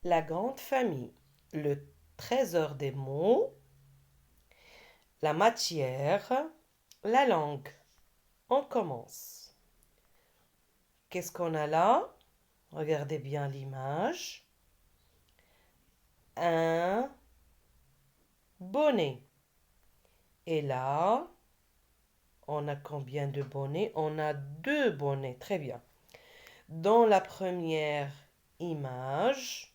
la grande famille, le trésor des mots, la matière, la langue. On commence. Qu'est-ce qu'on a là? Regardez bien l'image. Un bonnet. Et là, on a combien de bonnets? On a deux bonnets. Très bien. Dans la première image,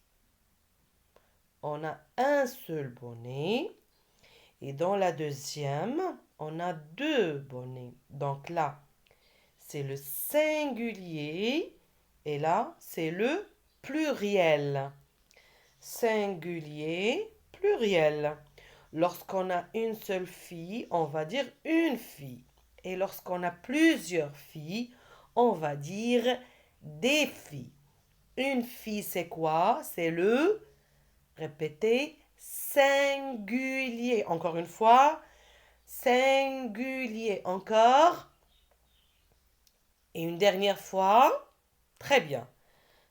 on a un seul bonnet. Et dans la deuxième, on a deux bonnets. Donc là, c'est le singulier. Et là, c'est le pluriel. Singulier, pluriel. Lorsqu'on a une seule fille, on va dire une fille. Et lorsqu'on a plusieurs filles, on va dire des filles. Une fille, c'est quoi? C'est le, répétez, singulier. Encore une fois, singulier. Encore. Et une dernière fois. Très bien.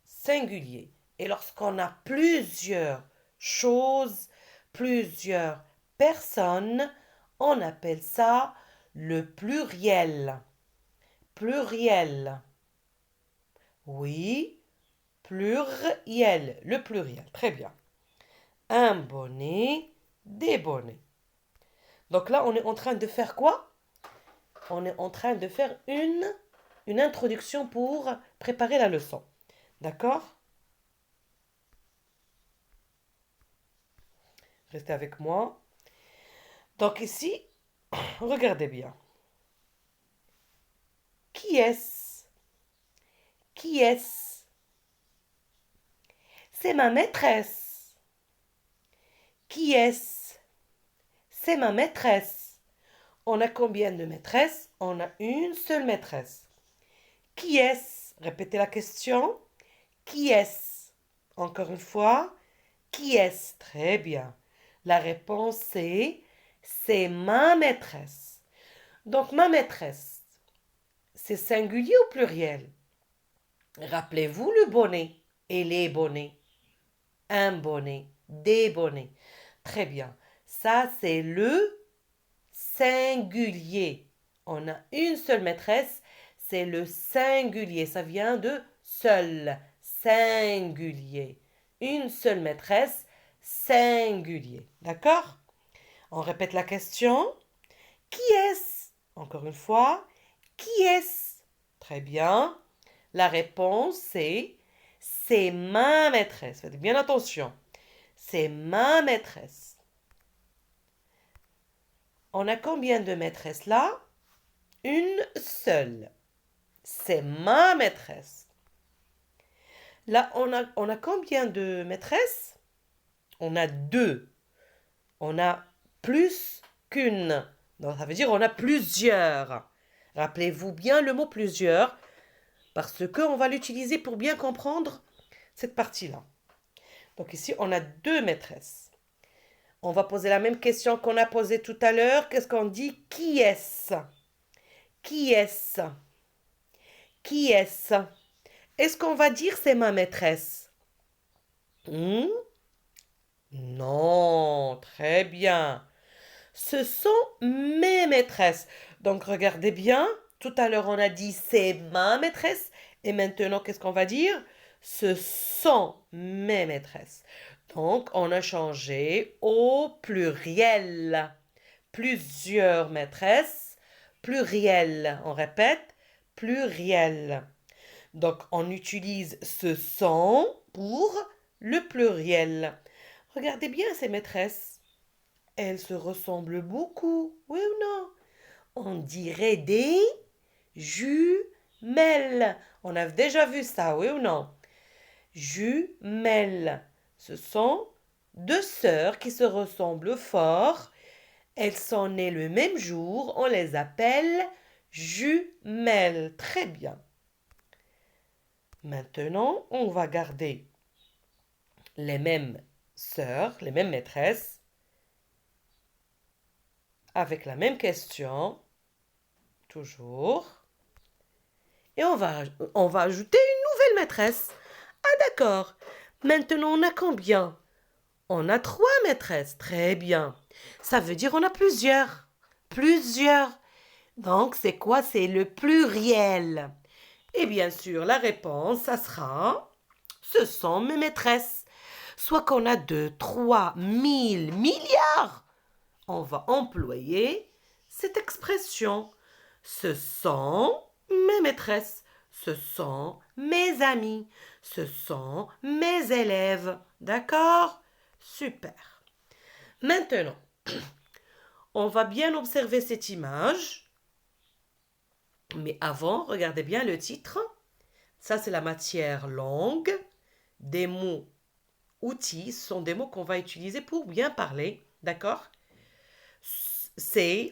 Singulier. Et lorsqu'on a plusieurs choses, plusieurs personnes, on appelle ça le pluriel. Pluriel. Oui, pluriel. Le pluriel. Très bien. Un bonnet, des bonnets. Donc là, on est en train de faire quoi? On est en train de faire une introduction pour préparer la leçon. D'accord? Restez avec moi. Donc ici, regardez bien. Qui est-ce? Qui est-ce? C'est ma maîtresse. Qui est-ce? C'est ma maîtresse. On a combien de maîtresses? On a une seule maîtresse. Qui est-ce? Répétez la question. Qui est-ce? Encore une fois. Qui est-ce? Très bien. La réponse c'est ma maîtresse. Donc ma maîtresse, c'est singulier ou pluriel? Rappelez-vous le bonnet et les bonnets. Un bonnet, des bonnets. Très bien. Ça, c'est le singulier. On a une seule maîtresse, c'est le singulier. Ça vient de seul, singulier. Une seule maîtresse, singulier. D'accord? On répète la question. Qui est-ce? Encore une fois. Qui est-ce? Très bien. La réponse c'est ma maîtresse. Faites bien attention. C'est ma maîtresse. On a combien de maîtresses là? Une seule. C'est ma maîtresse. Là, on a combien de maîtresses? On a deux. On a plus qu'une. Donc, ça veut dire on a plusieurs. Rappelez-vous bien le mot plusieurs parce qu'on va l'utiliser pour bien comprendre cette partie-là. Donc ici, on a deux maîtresses. On va poser la même question qu'on a posée tout à l'heure. Qu'est-ce qu'on dit? Qui est-ce? Qui est-ce? Qui est-ce? Est-ce qu'on va dire c'est ma maîtresse? Non, très bien. Ce sont mes maîtresses. Donc regardez bien. Tout à l'heure, on a dit c'est ma maîtresse. Et maintenant, qu'est-ce qu'on va dire? Ce sont mes maîtresses. Donc, on a changé au pluriel. Plusieurs maîtresses. Pluriel. On répète. Pluriel. Donc, on utilise ce sont pour le pluriel. Regardez bien ces maîtresses. Elles se ressemblent beaucoup, oui ou non? On dirait des jumelles. On a déjà vu ça, oui ou non? Jumelles. Ce sont deux sœurs qui se ressemblent fort. Elles sont nées le même jour. On les appelle jumelles. Très bien. Maintenant, on va garder les mêmes sœurs, les mêmes maîtresses, avec la même question, toujours. Et on va ajouter une nouvelle maîtresse. Ah d'accord. Maintenant, on a combien? On a 3 maîtresses. Très bien. Ça veut dire on a plusieurs. Plusieurs. Donc, c'est quoi? C'est le pluriel. Et bien sûr, la réponse, ça sera, ce sont mes maîtresses. Soit qu'on a 2, 3, 1000, milliards. On va employer cette expression. Ce sont mes maîtresses. Ce sont mes amis. Ce sont mes élèves. D'accord? Super. Maintenant, on va bien observer cette image. Mais avant, regardez bien le titre. Ça, c'est la matière langue. Des mots outils sont des mots qu'on va utiliser pour bien parler. D'accord?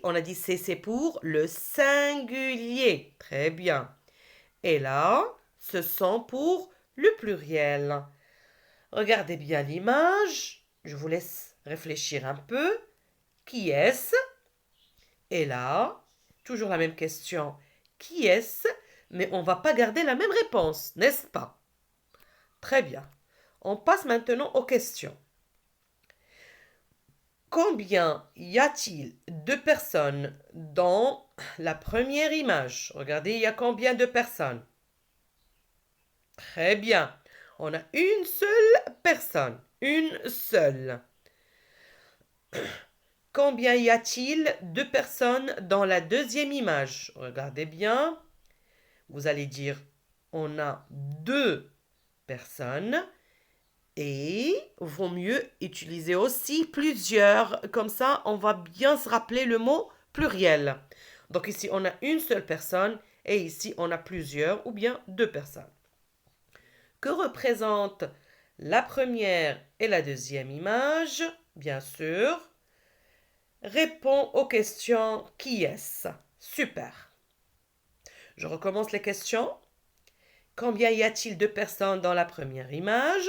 On a dit c'est pour le singulier. Très bien. Et là, ce sont pour le pluriel. Regardez bien l'image. Je vous laisse réfléchir un peu. Qui est-ce? Et là, toujours la même question. Qui est-ce? Mais on ne va pas garder la même réponse, n'est-ce pas? Très bien. On passe maintenant aux questions. Combien y a-t-il de personnes dans la première image? Regardez, il y a combien de personnes? Très bien. On a une seule personne. Une seule. Combien y a-t-il de personnes dans la deuxième image? Regardez bien. Vous allez dire, on a 2 personnes. Et vaut mieux utiliser aussi plusieurs. Comme ça, on va bien se rappeler le mot pluriel. Donc ici, on a une seule personne et ici, on a plusieurs ou bien 2 personnes. Que représentent la première et la deuxième image? Bien sûr. Réponds aux questions qui est-ce? Super. Je recommence les questions. Combien y a-t-il de personnes dans la première image?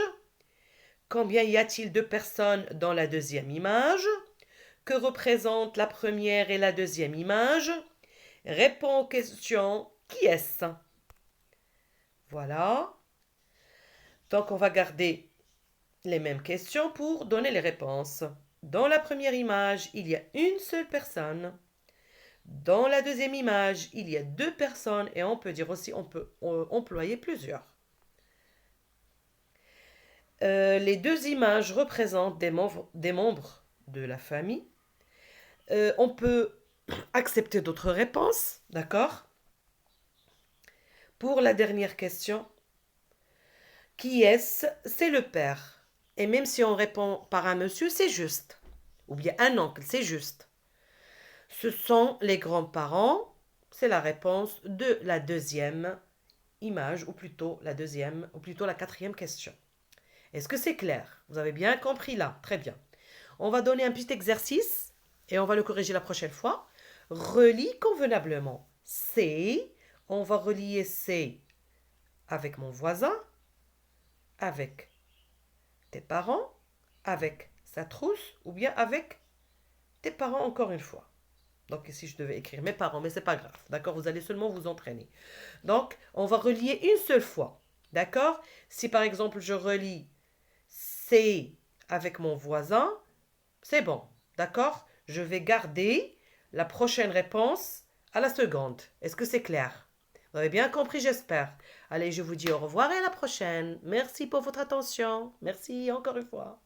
Combien y a-t-il de personnes dans la deuxième image? Que représentent la première et la deuxième image? Réponds aux questions. Qui est-ce? Voilà. Donc on va garder les mêmes questions pour donner les réponses. Dans la première image, il y a une seule personne. Dans la deuxième image, il y a 2 personnes et on peut dire aussi on peut employer plusieurs. Les 2 images représentent des membres de la famille. On peut accepter d'autres réponses, d'accord? Pour la dernière question, qui est-ce? C'est le père. Et même si on répond par un monsieur, c'est juste. Ou bien un oncle, c'est juste. Ce sont les grands-parents. C'est la réponse de la deuxième image, ou plutôt la quatrième question. Est-ce que c'est clair? Vous avez bien compris là? Très bien. On va donner un petit exercice et on va le corriger la prochaine fois. Relie convenablement. C'est, on va relier c'est avec mon voisin, avec tes parents, avec sa trousse ou bien avec tes parents encore une fois. Donc ici je devais écrire mes parents, mais c'est pas grave. D'accord? Vous allez seulement vous entraîner. Donc on va relier une seule fois. D'accord? Si par exemple je relie c'est avec mon voisin, c'est bon. D'accord? Je vais garder la prochaine réponse à la seconde. Est-ce que c'est clair? Vous avez bien compris, j'espère. Allez, je vous dis au revoir et à la prochaine. Merci pour votre attention. Merci encore une fois.